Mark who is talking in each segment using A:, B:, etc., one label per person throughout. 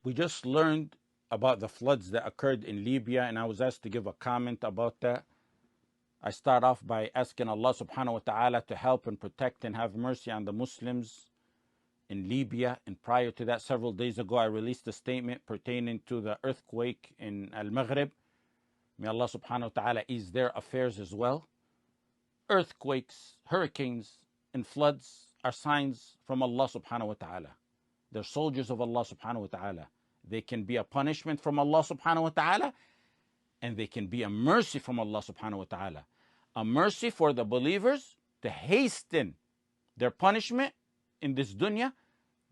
A: We just learned about the floods that occurred in Libya, and I was asked to give a comment about that. I start off by asking Allah subhanahu wa ta'ala to help and protect and have mercy on the Muslims in Libya. And prior to that, several days ago, I released a statement pertaining to the earthquake in Al-Maghrib. May Allah subhanahu wa ta'ala ease their affairs as well. Earthquakes, hurricanes, and floods are signs from Allah subhanahu wa ta'ala. They're soldiers of Allah subhanahu wa ta'ala. They can be a punishment from Allah subhanahu wa ta'ala, and they can be a mercy from Allah subhanahu wa ta'ala. A mercy for the believers to hasten their punishment in this dunya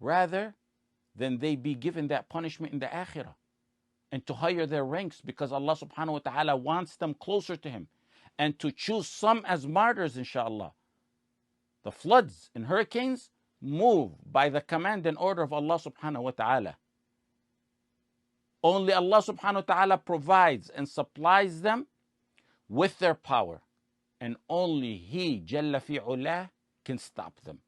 A: rather than they be given that punishment in the akhirah, and to higher their ranks because Allah subhanahu wa ta'ala wants them closer to Him, and to choose some as martyrs, inshallah. The floods and hurricanes move by the command and order of Allah subhanahu wa ta'ala. Only Allah subhanahu wa ta'ala provides and supplies them with their power, and only He, Jalla fi'ullah, can stop them.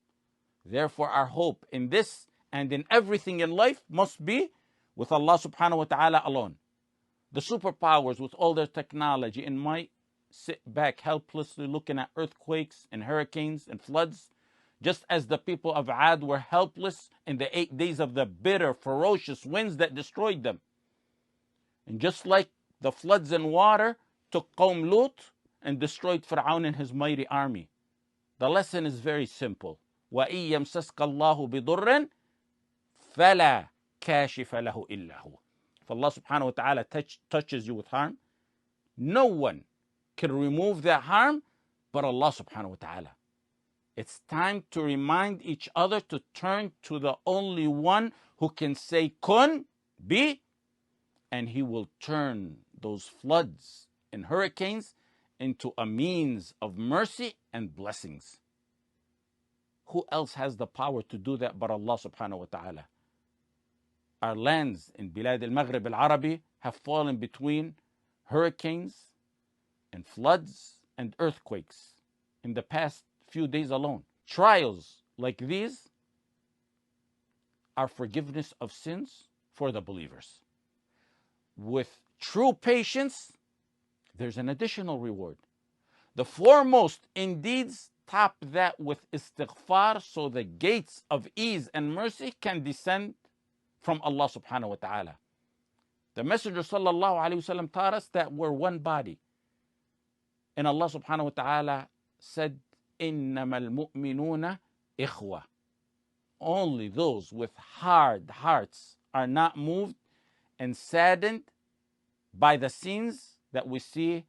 A: Therefore, our hope in this and in everything in life must be with Allah subhanahu wa ta'ala alone. The superpowers, with all their technology, and might sit back helplessly looking at earthquakes and hurricanes and floods, just as the people of Ad were helpless in the 8 days of the bitter, ferocious winds that destroyed them. And just like the floods and water took Qawm Lut and destroyed Fir'aun and his mighty army. The lesson is very simple. وَإِن يَمْسَسْكَ اللَّهُ بِضُرٍّ فَلَا كَاشِفَ لَهُ إِلَّا هُوَ. If Allah subhanahu wa ta'ala touches you with harm, no one can remove that harm but Allah subhanahu wa ta'ala. It's time to remind each other to turn to the only one who can say kun, be, and He will turn those floods and hurricanes into a means of mercy and blessings. Who else has the power to do that but Allah subhanahu wa ta'ala? Our lands in Bilad al-Maghrib al-Arabi have fallen between hurricanes and floods and earthquakes in the past few days alone. Trials like these are forgiveness of sins for the believers. With true patience, there's an additional reward. The foremost in deeds top that with istighfar, so the gates of ease and mercy can descend from Allah subhanahu wa ta'ala. The Messenger sallallahu alayhi wa sallam taught us that we're one body. And Allah subhanahu wa ta'ala said, إِنَّمَا الْمُؤْمِنُونَ إِخْوَةً. Only those with hard hearts are not moved and saddened by the scenes that we see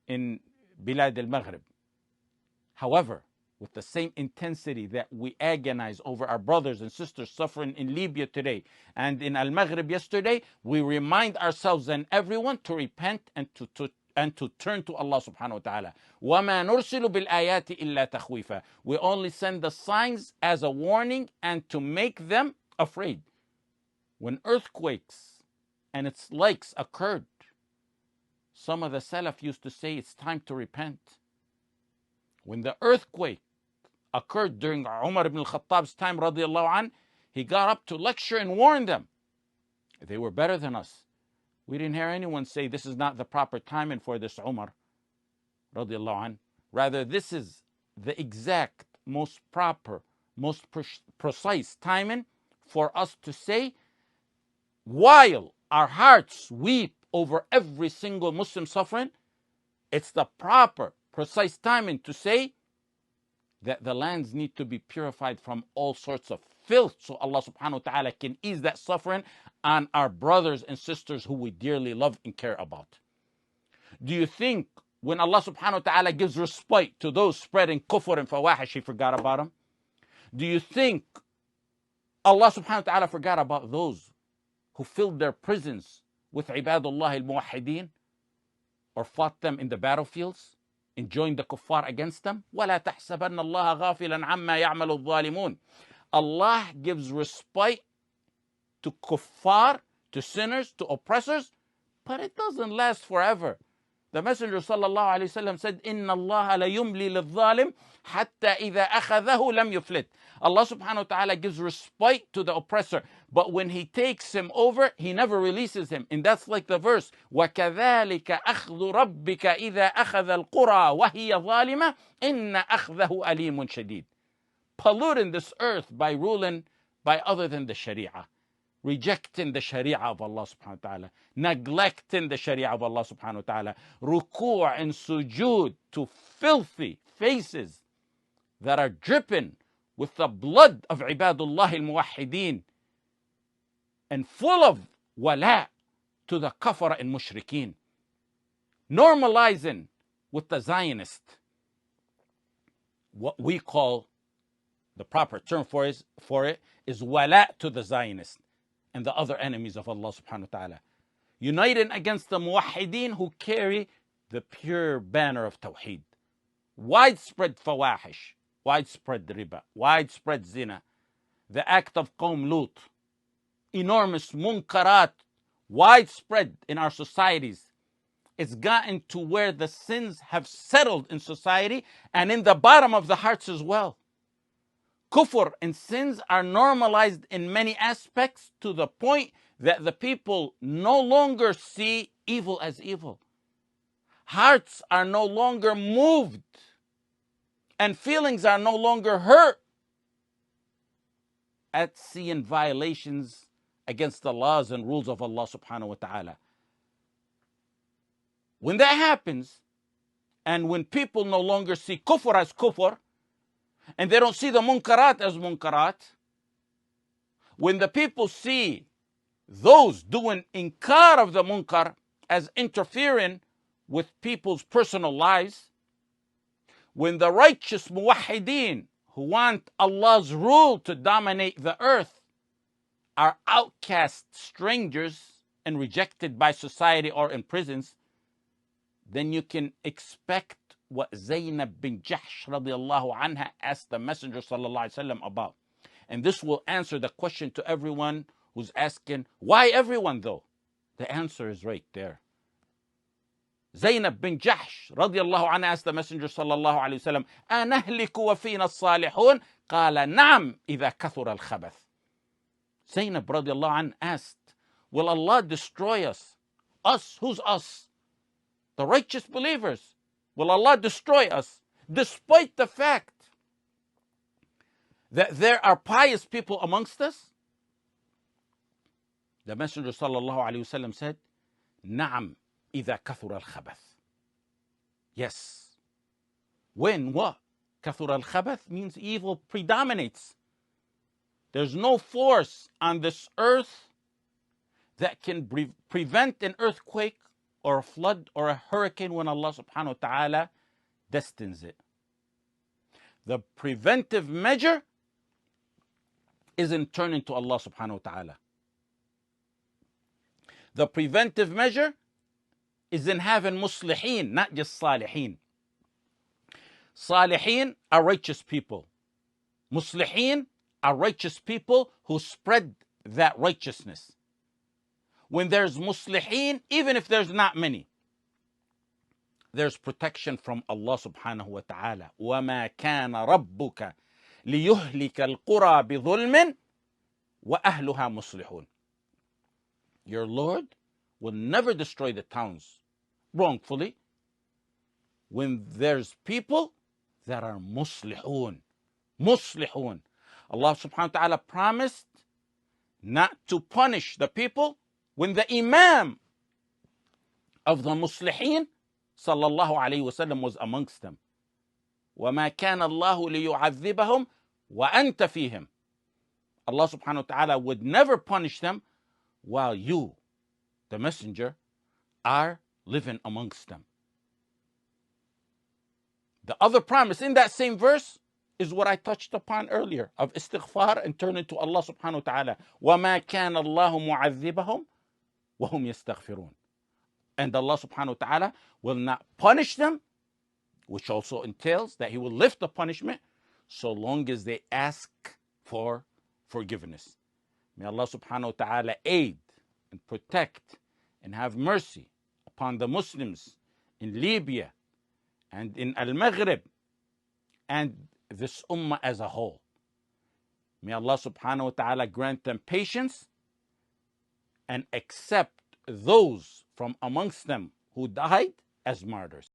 A: in Bilad al-Maghrib. However, with the same intensity that we agonize over our brothers and sisters suffering in Libya today and in Al-Maghrib yesterday, we remind ourselves and everyone to repent and to turn to Allah subhanahu wa ta'ala. وَمَا نُرْسِلُ بِالْآيَاتِ إِلَّا تَخْوِيفًا. We only send the signs as a warning and to make them afraid. When earthquakes and its likes occurred, some of the Salaf used to say it's time to repent. When the earthquake occurred during Umar ibn al-Khattab's time, radiallahu anh, he got up to lecture and warn them. They were better than us. We didn't hear anyone say this is not the proper timing for this Umar, radiallahu anh. Rather, this is the exact, most proper, most precise timing for us to say, while our hearts weep over every single Muslim suffering, it's the proper, precise timing to say that the lands need to be purified from all sorts of filth so Allah subhanahu wa ta'ala can ease that suffering on our brothers and sisters who we dearly love and care about. Do you think when Allah subhanahu wa ta'ala gives respite to those spreading kufr and fawahish, He forgot about them? Do you think Allah subhanahu wa ta'ala forgot about those who filled their prisons with ibadullah al-muwahhideen or fought them in the battlefields and joined the kuffar against them? وَلَا تَحْسَبَنَّ اللَّهَ غَافِلًا عَمَّا يَعْمَلُ الظَّالِمُونَ. Allah gives respite to kuffar, to sinners, to oppressors, but it doesn't last forever. The Messenger sallallahu alayhi wasallam said, "Inna Allah la yumli lil-zalim hatta idha akhadhahu lam yuflit." Allah subhanahu wa ta'ala gives respite to the oppressor, but when he takes him over, he never releases him. And that's like the verse, وَكَذَلِكَ أَخْذُ رَبِّكَ إِذَا أَخَذَ الْقُرَى وَهِيَ ظَالِمَةٌ إِنَّ أَخْذَهُ أَلِيمٌ شَدِيدٌ. Polluting this earth by ruling by other than the Sharia. Rejecting the Sharia of Allah subhanahu wa ta'ala, neglecting the Sharia of Allah subhanahu wa ta'ala, ruku' and sujood to filthy faces that are dripping with the blood of ibadullah al-muwahhideen and full of wala to the kafara and mushrikeen. Normalizing with the Zionist, what we call, the proper term for it is wala to the Zionist and the other enemies of Allah subhanahu wa ta'ala. Uniting against the muwahhideen who carry the pure banner of Tawheed. Widespread fawahish, widespread riba, widespread zina, the act of Qawm Lut, enormous munkarat, widespread in our societies. It's gotten to where the sins have settled in society and in the bottom of the hearts as well. Kufr and sins are normalized in many aspects to the point that the people no longer see evil as evil. Hearts are no longer moved and feelings are no longer hurt at seeing violations against the laws and rules of Allah subhanahu wa ta'ala. When that happens, and when people no longer see kufr as kufr, and they don't see the munkarat as munkarat, when the people see those doing inkar of the munkar as interfering with people's personal lives, when the righteous muwahhideen who want Allah's rule to dominate the earth are outcast strangers and rejected by society or in prisons, then you can expect what Zaynab bin Jahsh radiallahu anha asked the Messenger sallallahu alaihi wasallam about. And this will answer the question to everyone who's asking, why everyone though? The answer is right there. Zaynab bin Jahsh radiallahu anha asked the Messenger sallallahu alaihi wasallam, أَنَهْلِكُ وَفِينَا الصَّالِحُونَ قَالَ نَعَمْ إِذَا كَثُرَ الْخَبَثِ. Zaynab radiallahu anha asked, will Allah destroy us? Us, who's us? The righteous believers. Will Allah destroy us despite the fact that there are pious people amongst us? The Messenger sallallahu alaihi wasallam said, "Na'am, idha kathura al-khabath." Yes. When what? Kathura al-khabath means evil predominates. There's no force on this earth that can prevent an earthquake or a flood or a hurricane when Allah subhanahu wa ta'ala destines it. The preventive measure is in turning to Allah subhanahu wa ta'ala. The preventive measure is in having muslihin, not just salihin. Salihin are righteous people. Muslihin are righteous people who spread that righteousness. When there's muslihin, even if there's not many, there's protection from Allah subhanahu wa ta'ala. وَمَا كَانَ رَبُّكَ لِيُهْلِكَ الْقُرَى بِظُلْمٍ وَأَهْلُهَا مُصْلِحُونَ. Your Lord will never destroy the towns wrongfully when there's people that are muslihun. Muslihun. Allah subhanahu wa ta'ala promised not to punish the people when the Imam of the muslihin sallallahu alayhi wasallam was amongst them. وَمَا كَانَ اللَّهُ لِيُعَذِّبَهُمْ وَأَنْتَ فِيهِمْ. Allah subhanahu wa ta'ala would never punish them while you, the messenger, are living amongst them. The other promise in that same verse is what I touched upon earlier of istighfar and turning to Allah subhanahu wa ta'ala. وَمَا كَانَ اللَّهُ مُعَذِّبَهُمْ وَهُمْ يَسْتَغْفِرُونَ. And Allah subhanahu wa ta'ala will not punish them, which also entails that He will lift the punishment so long as they ask for forgiveness. May Allah subhanahu wa ta'ala aid and protect and have mercy upon the Muslims in Libya, and in Al-Maghrib, and this ummah as a whole. May Allah subhanahu wa ta'ala grant them patience and accept those from amongst them who died as martyrs.